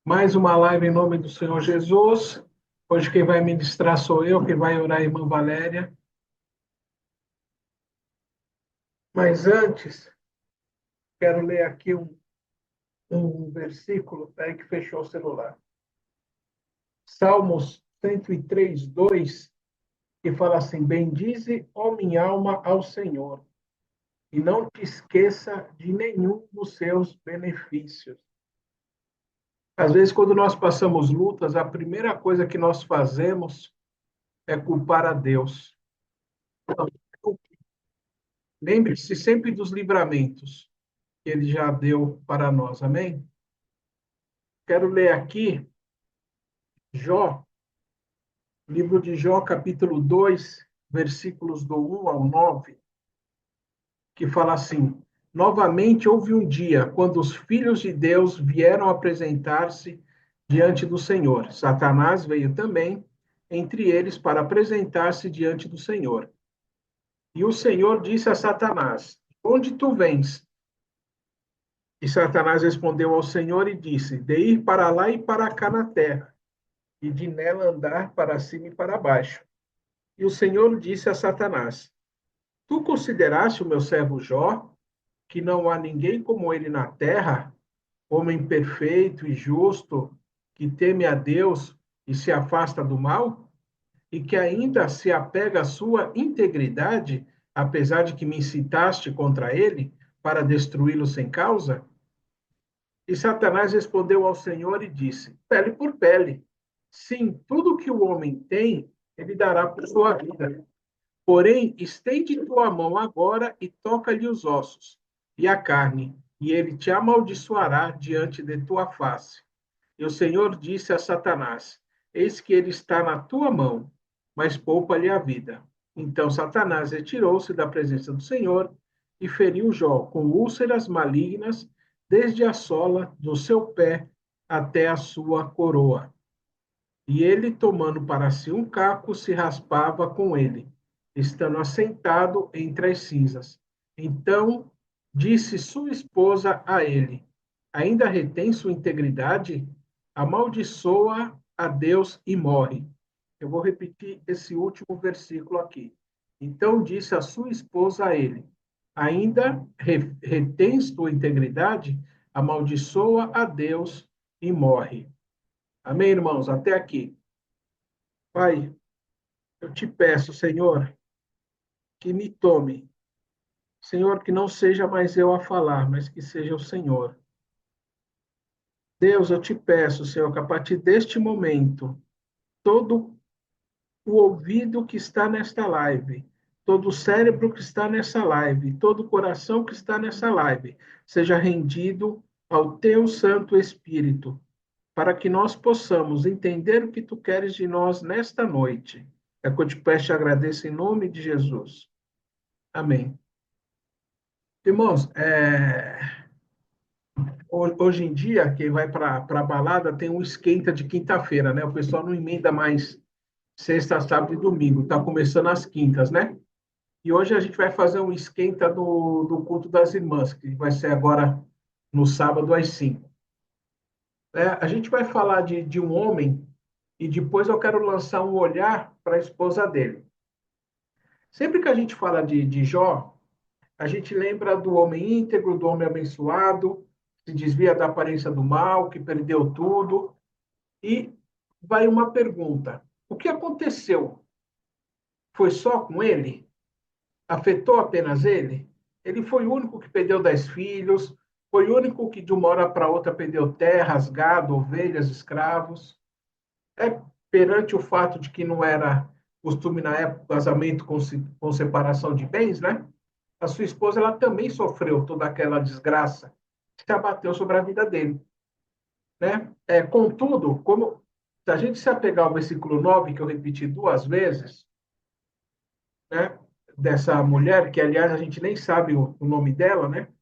Mais uma live em nome do Senhor Jesus. Hoje quem vai ministrar sou eu, quem vai orar é a irmã Valéria. Mas antes, quero ler aqui um versículo, aí que fechou o celular. Salmos 103, 2, que fala assim: Bendize, ó minha alma, ao Senhor, e não te esqueça de nenhum dos seus benefícios. Às vezes, quando nós passamos lutas, a primeira coisa que nós fazemos é culpar a Deus. Lembre-se sempre dos livramentos que ele já deu para nós. Amém? Quero ler aqui Jó, livro de Jó, capítulo 2, versículos do 1 ao 9, que fala assim: Novamente houve um dia quando os filhos de Deus vieram apresentar-se diante do Senhor. Satanás veio também entre eles para apresentar-se diante do Senhor. E o Senhor disse a Satanás: Onde tu vens? E Satanás respondeu ao Senhor e disse: De ir para lá e para cá na terra, e de nela andar para cima e para baixo. E o Senhor disse a Satanás: Tu consideraste o meu servo Jó, que não há ninguém como ele na terra, homem perfeito e justo, que teme a Deus e se afasta do mal, e que ainda se apega à sua integridade, apesar de que me incitaste contra ele para destruí-lo sem causa? E Satanás respondeu ao Senhor e disse: Pele por pele. Sim, tudo que o homem tem, ele dará por sua vida. Porém, estende tua mão agora e toca-lhe os ossos e a carne, e ele te amaldiçoará diante de tua face. E o Senhor disse a Satanás: Eis que ele está na tua mão, mas poupa-lhe a vida. Então Satanás retirou-se da presença do Senhor e feriu Jó com úlceras malignas, desde a sola do seu pé até a sua coroa. E ele, tomando para si um caco, se raspava com ele, estando assentado entre as cinzas. Então disse sua esposa a ele: Ainda retém sua integridade? Amaldiçoa a Deus e morre. Eu vou repetir esse último versículo aqui. Então disse a sua esposa a ele: Ainda retens tua integridade? Amaldiçoa a Deus e morre. Amém, irmãos? Até aqui. Pai, eu te peço, Senhor, que me tome. Senhor, que não seja mais eu a falar, mas que seja o Senhor. Deus, eu te peço, Senhor, que a partir deste momento, todo o ouvido que está nesta live, todo o cérebro que está nessa live, todo o coração que está nessa live, seja rendido ao teu Santo Espírito, para que nós possamos entender o que tu queres de nós nesta noite. É que eu te peço e agradeço em nome de Jesus. Amém. Irmãos, hoje em dia, quem vai para a balada tem um esquenta de quinta-feira, né? O pessoal não emenda mais sexta, sábado e domingo, está começando às quintas, né? E hoje a gente vai fazer um esquenta do culto das irmãs, que vai ser agora no sábado às 5. A gente vai falar de um homem e depois eu quero lançar um olhar para a esposa dele. Sempre que a gente fala de Jó, a gente lembra do homem íntegro, do homem abençoado, que se desvia da aparência do mal, que perdeu tudo. E vai uma pergunta: o que aconteceu? Foi só com ele? Afetou apenas ele? Ele foi o único que perdeu 10 filhos, foi o único que de uma hora para outra perdeu terras, gado, ovelhas, escravos. É perante o fato de que não era costume na época casamento com separação de bens, né? A sua esposa ela também sofreu toda aquela desgraça que se abateu sobre a vida dele, né? Contudo, como se a gente se apegar ao versículo 9 que eu repeti duas vezes, né? Dessa mulher, que aliás a gente nem sabe o nome dela, né?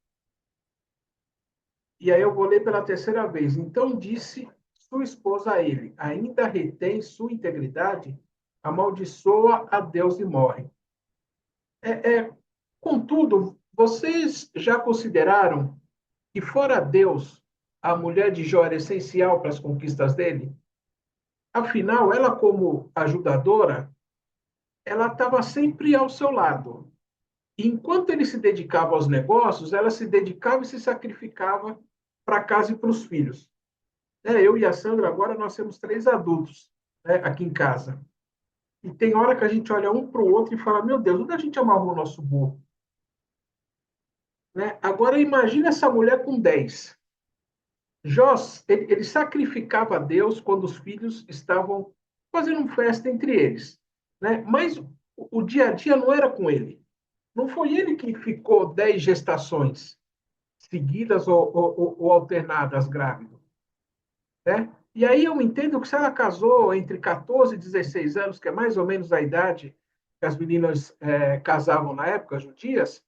E aí eu vou ler pela terceira vez. Então disse sua esposa a ele: Ainda retém sua integridade? Amaldiçoa a Deus e morre. Contudo, vocês já consideraram que fora Deus a mulher de Jó era essencial para as conquistas dele? Afinal, ela como ajudadora, ela estava sempre ao seu lado. E enquanto ele se dedicava aos negócios, ela se dedicava e se sacrificava para casa e para os filhos. Eu e a Sandra, agora nós temos 3 adultos, né, aqui em casa. E tem hora que a gente olha um para o outro e fala, meu Deus, onde a gente amarrou o nosso burro? Né? Agora imagine essa mulher com 10. Jó, ele sacrificava a Deus quando os filhos estavam fazendo festa entre eles. Né? Mas o dia a dia não era com ele. Não foi ele que ficou 10 gestações seguidas ou alternadas grávidas. Né? E aí eu entendo que se ela casou entre 14 e 16 anos, que é mais ou menos a idade que as meninas casavam na época, judias,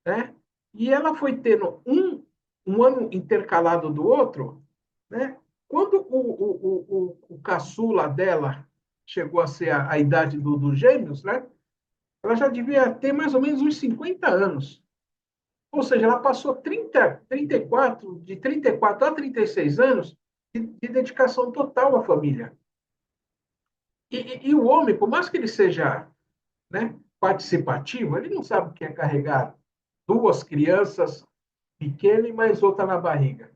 né? E ela foi tendo um ano intercalado do outro, né? Quando o caçula dela chegou a ser a idade dos gêmeos, né? Ela já devia ter mais ou menos uns 50 anos. Ou seja, ela passou 34, de 34 a 36 anos de dedicação total à família. E o homem, por mais que ele seja, né, participativo, ele não sabe o que é carregar 2 crianças pequenas e mais outra na barriga.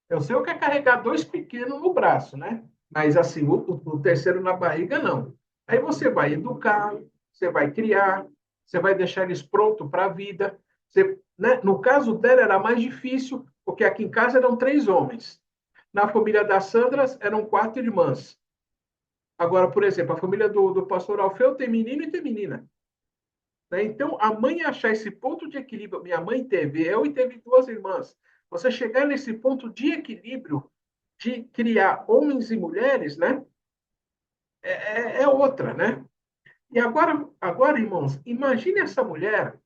Eu sei o que é carregar 2 pequenos no braço, né? Mas assim, o terceiro na barriga, não. Aí você vai educar, você vai criar, você vai deixar eles prontos para a vida. Você, né? No caso dela era mais difícil, porque aqui em casa eram 3 homens. Na família das Sandras eram 4 irmãs. Agora, por exemplo, a família do pastor Alfeu tem menino e tem menina. Né? Então, a mãe achar esse ponto de equilíbrio, minha mãe teve, eu e teve 2 irmãs. Você chegar nesse ponto de equilíbrio, de criar homens e mulheres, né? É outra, né? E agora, irmãos, imagine essa mulher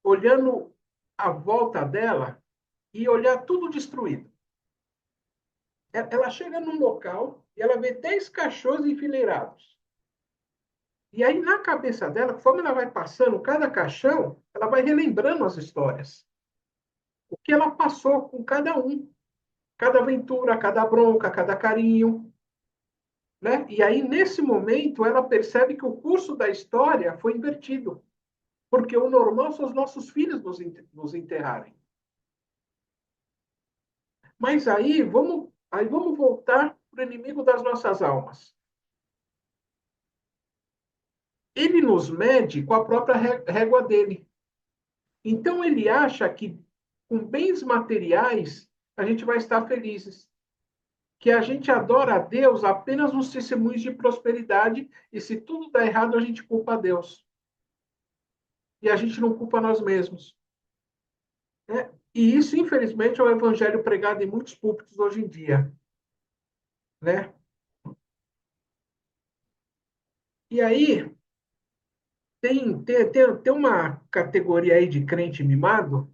olhando a volta dela e olhar tudo destruído. Ela chega num local e ela vê 10 cachorros enfileirados. E aí, na cabeça dela, conforme ela vai passando cada caixão, ela vai relembrando as histórias. O que ela passou com cada um. Cada aventura, cada bronca, cada carinho. Né? E aí, nesse momento, ela percebe que o curso da história foi invertido. Porque o normal são os nossos filhos nos enterrarem. Mas aí vamos voltar para o inimigo das nossas almas. Ele nos mede com a própria régua dele. Então, ele acha que com bens materiais a gente vai estar felizes. Que a gente adora a Deus apenas nos testemunhos de prosperidade e se tudo dá errado, a gente culpa a Deus. E a gente não culpa nós mesmos. Né? E isso, infelizmente, é o evangelho pregado em muitos púlpitos hoje em dia. Né? E aí, tem uma categoria aí de crente mimado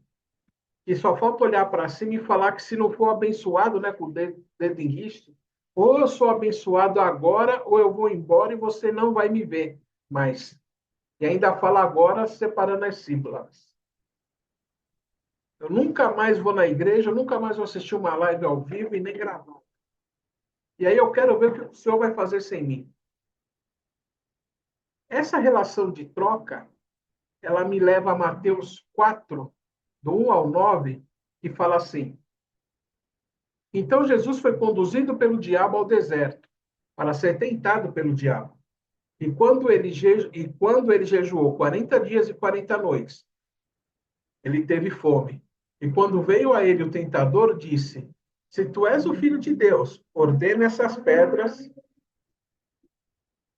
que só falta olhar para cima e falar que se não for abençoado, né, com o dedo em riste, ou eu sou abençoado agora, ou eu vou embora e você não vai me ver mais. E ainda fala agora separando as sílabas. Eu nunca mais vou na igreja, eu nunca mais vou assistir uma live ao vivo e nem gravar. E aí eu quero ver o que o Senhor vai fazer sem mim. Essa relação de troca, ela me leva a Mateus 4, do 1 ao 9, que fala assim: Então Jesus foi conduzido pelo diabo ao deserto, para ser tentado pelo diabo. E quando ele jejuou 40 dias e 40 noites, ele teve fome. E quando veio a ele o tentador, disse: Se tu és o filho de Deus, ordena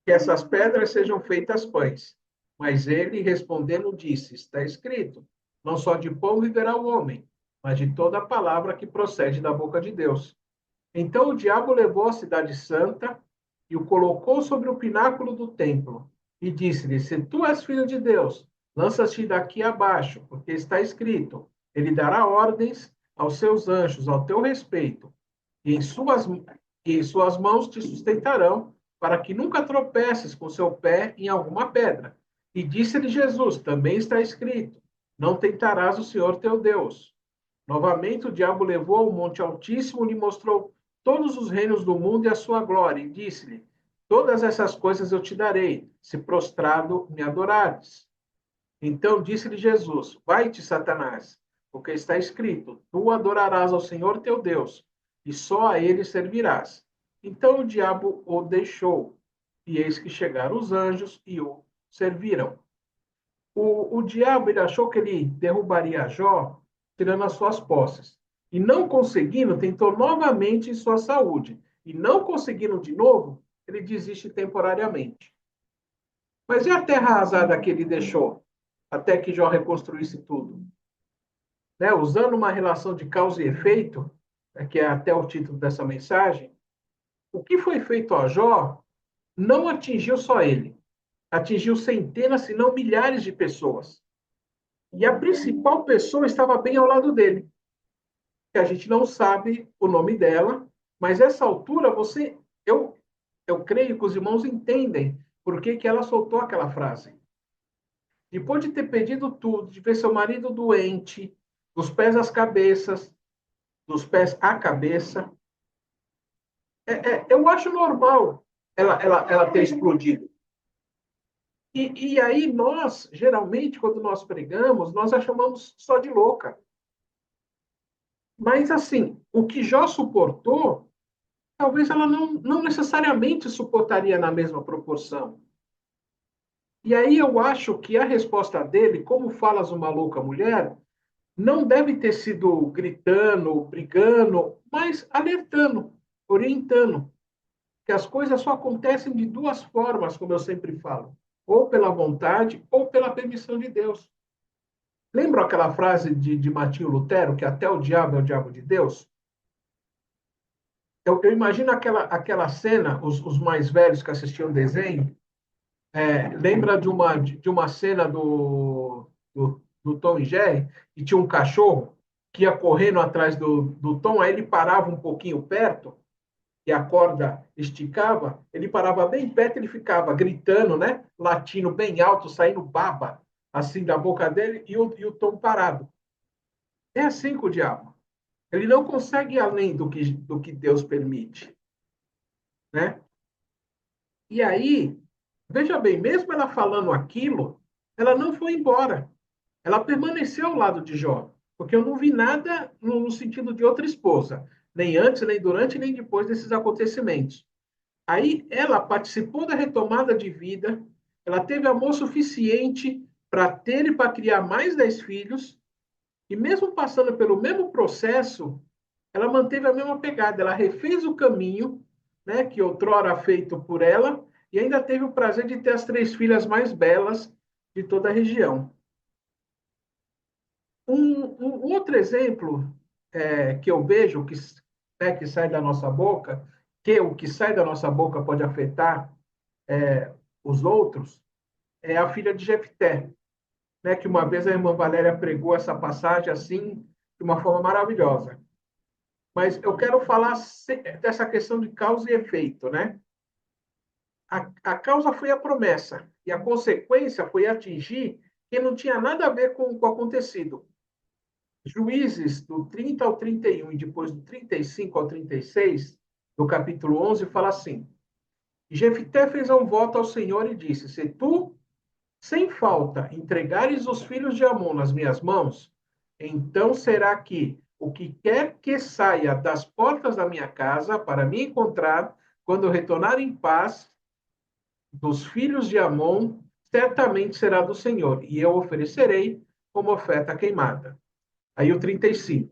que essas pedras sejam feitas pães. Mas ele, respondendo, disse: Está escrito: Não só de pão viverá o homem, mas de toda a palavra que procede da boca de Deus. Então o diabo levou a cidade santa e o colocou sobre o pináculo do templo e disse-lhe: Se tu és filho de Deus, lança-te daqui abaixo, porque está escrito: Ele dará ordens aos seus anjos ao teu respeito, e em suas mãos te sustentarão, para que nunca tropeces com seu pé em alguma pedra. E disse-lhe Jesus: Também está escrito: Não tentarás o Senhor teu Deus. Novamente, o diabo levou ao monte altíssimo, lhe mostrou todos os reinos do mundo e a sua glória, e disse-lhe: Todas essas coisas eu te darei, se prostrado me adorares. Então disse-lhe Jesus: Vai-te, Satanás, porque está escrito: Tu adorarás ao Senhor teu Deus, e só a ele servirás. Então o diabo o deixou, e eis que chegaram os anjos e o serviram. O diabo ele achou que ele derrubaria Jó, tirando as suas posses. E não conseguindo, tentou novamente em sua saúde. E não conseguindo de novo, ele desiste temporariamente. Mas e a terra arrasada que ele deixou? Até que Jó reconstruísse tudo. Né? Usando uma relação de causa e efeito, que é até o título dessa mensagem, o que foi feito a Jó não atingiu só ele, atingiu centenas, se não milhares de pessoas. E a principal pessoa estava bem ao lado dele, que a gente não sabe o nome dela, mas essa altura eu creio que os irmãos entendem por que, que ela soltou aquela frase. Depois de ter perdido tudo, de ver seu marido doente, dos pés às cabeças, dos pés à cabeça, eu acho normal ela ter explodido. E aí nós, geralmente, quando nós pregamos, nós a chamamos só de louca. Mas, assim, o que Jó suportou, talvez ela não necessariamente suportaria na mesma proporção. E aí eu acho que a resposta dele, como falas uma louca mulher, não deve ter sido gritando, brigando, mas alertando, orientando, que as coisas só acontecem de duas formas, como eu sempre falo, ou pela vontade ou pela permissão de Deus. Lembra aquela frase de Martinho Lutero, que até o diabo é o diabo de Deus? Eu imagino aquela cena, os mais velhos que assistiam desenho, lembra de uma cena do Tom e Jerry, que tinha um cachorro que ia correndo atrás do Tom, aí ele parava um pouquinho perto, e a corda esticava, ele parava bem perto, ele ficava gritando, né? Latindo bem alto, saindo baba, assim, da boca dele, e o Tom parado. É assim com o diabo. Ele não consegue ir além do que Deus permite, né? E aí, veja bem, mesmo ela falando aquilo, ela não foi embora. Ela permaneceu ao lado de Jó, porque eu não vi nada no sentido de outra esposa, nem antes, nem durante, nem depois desses acontecimentos. Aí ela participou da retomada de vida, ela teve amor suficiente para ter e para criar mais 10 filhos, e mesmo passando pelo mesmo processo, ela manteve a mesma pegada, ela refez o caminho, né, que outrora feito por ela, e ainda teve o prazer de ter as 3 filhas mais belas de toda a região. Um outro exemplo que eu vejo que sai da nossa boca, que o que sai da nossa boca pode afetar os outros, é a filha de Jefté, né, que uma vez a irmã Valéria pregou essa passagem assim, de uma forma maravilhosa. Mas eu quero falar dessa questão de causa e efeito, né? A causa foi a promessa, e a consequência foi atingir quem não tinha nada a ver com o acontecido. Juízes, do 30 ao 31, e depois do 35 ao 36, do capítulo 11, fala assim: Jefité fez um voto ao Senhor e disse: Se tu, sem falta, entregares os filhos de Amon nas minhas mãos, então será que o que quer que saia das portas da minha casa para me encontrar, quando eu retornar em paz, dos filhos de Amon, certamente será do Senhor, e eu oferecerei como oferta queimada. Aí o 35.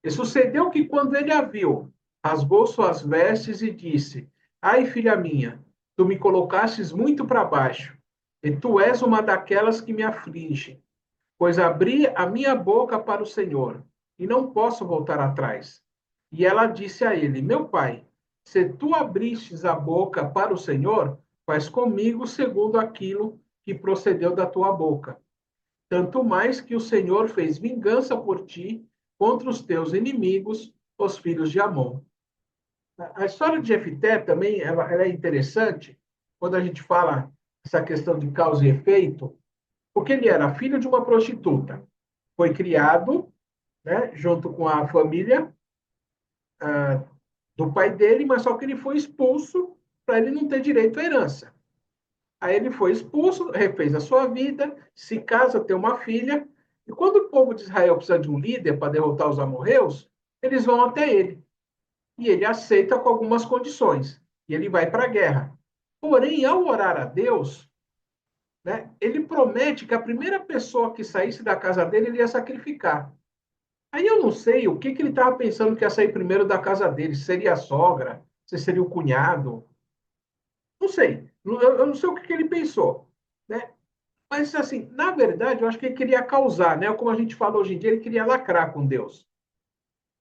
E sucedeu que, quando ele a viu, rasgou suas vestes e disse: Ai, filha minha, tu me colocastes muito para baixo, e tu és uma daquelas que me aflige, pois abri a minha boca para o Senhor, e não posso voltar atrás. E ela disse a ele: Meu pai, se tu abristes a boca para o Senhor, faz comigo segundo aquilo que procedeu da tua boca. Tanto mais que o Senhor fez vingança por ti contra os teus inimigos, os filhos de Amon. A história de Jefté também ela é interessante quando a gente fala essa questão de causa e efeito, porque ele era filho de uma prostituta, foi criado né, junto com a família do pai dele, mas só que ele foi expulso para ele não ter direito à herança. Aí ele foi expulso, refez a sua vida, se casa, tem uma filha, e quando o povo de Israel precisa de um líder para derrotar os amorreus, eles vão até ele. E ele aceita com algumas condições. E ele vai para a guerra. Porém, ao orar a Deus, né, ele promete que a primeira pessoa que saísse da casa dele, ele ia sacrificar. Aí eu não sei o que, que ele estava pensando que ia sair primeiro da casa dele. Se seria a sogra, se seria o cunhado. Não sei. Eu não sei o que, que ele pensou. Né? Mas, assim, na verdade, eu acho que ele queria causar, né? Como a gente fala hoje em dia, ele queria lacrar com Deus.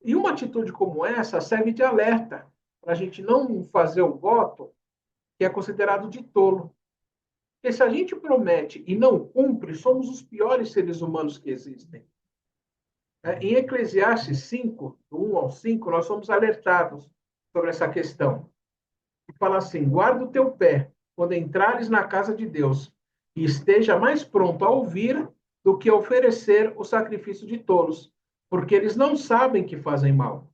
E uma atitude como essa serve de alerta para a gente não fazer o voto que é considerado de tolo. Porque se a gente promete e não cumpre, somos os piores seres humanos que existem. Em Eclesiastes 5, do 1 ao 5, nós somos alertados sobre essa questão. E fala assim: guarda o teu pé quando entrares na casa de Deus, e esteja mais pronto a ouvir do que a oferecer o sacrifício de tolos, porque eles não sabem que fazem mal.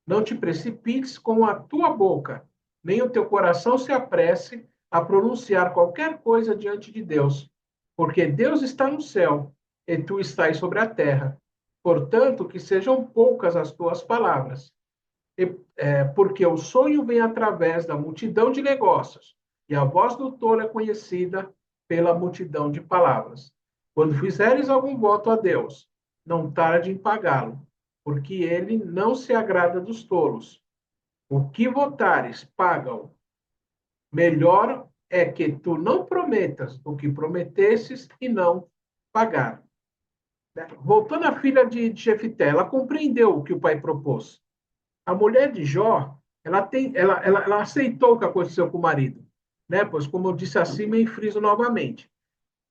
Não te precipites com a tua boca, nem o teu coração se apresse a pronunciar qualquer coisa diante de Deus, porque Deus está no céu e tu estás sobre a terra. Portanto, que sejam poucas as tuas palavras, porque o sonho vem através da multidão de negócios, e a voz do tolo é conhecida pela multidão de palavras. Quando fizeres algum voto a Deus, não tarde em pagá-lo, porque ele não se agrada dos tolos. O que votares, paga-o. Melhor é que tu não prometas do que prometesses e não pagar. Voltando à filha de Jefité, ela compreendeu o que o pai propôs. A mulher de Jó, ela aceitou o que aconteceu com o marido, né? Pois, como eu disse acima, e friso novamente.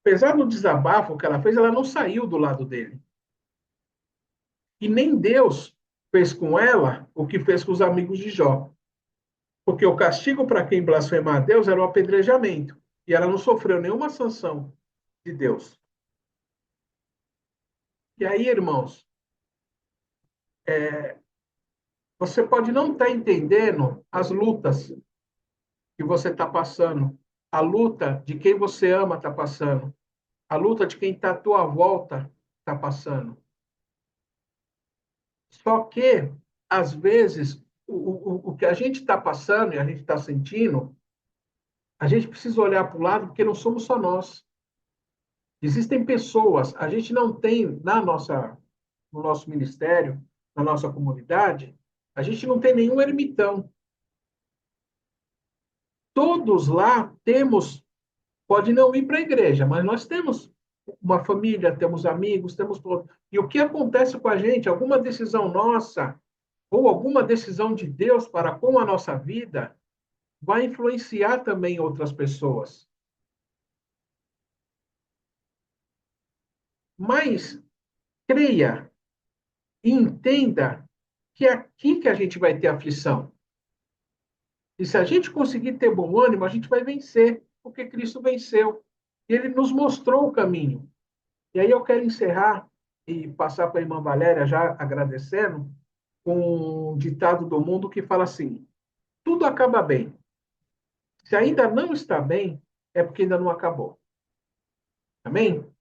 Apesar do desabafo que ela fez, ela não saiu do lado dele. E nem Deus fez com ela o que fez com os amigos de Jó. Porque o castigo para quem blasfemar a Deus era o apedrejamento. E ela não sofreu nenhuma sanção de Deus. E aí, irmãos, você pode não estar entendendo as lutas que você está passando, a luta de quem você ama está passando, a luta de quem está à tua volta está passando. Só que, às vezes, o que a gente está passando e a gente está sentindo, a gente precisa olhar para o lado porque não somos só nós. Existem pessoas, a gente não tem no nosso ministério, na nossa comunidade, a gente não tem nenhum ermitão. Todos lá temos, pode não ir para a igreja, mas nós temos uma família, temos amigos, temos. E o que acontece com a gente, alguma decisão nossa, ou alguma decisão de Deus para com a nossa vida, vai influenciar também outras pessoas. Mas creia e entenda que é aqui que a gente vai ter aflição. E se a gente conseguir ter bom ânimo, a gente vai vencer, porque Cristo venceu. E ele nos mostrou o caminho. E aí eu quero encerrar e passar para a irmã Valéria, já agradecendo, com um ditado do mundo que fala assim: tudo acaba bem. Se ainda não está bem, é porque ainda não acabou. Amém?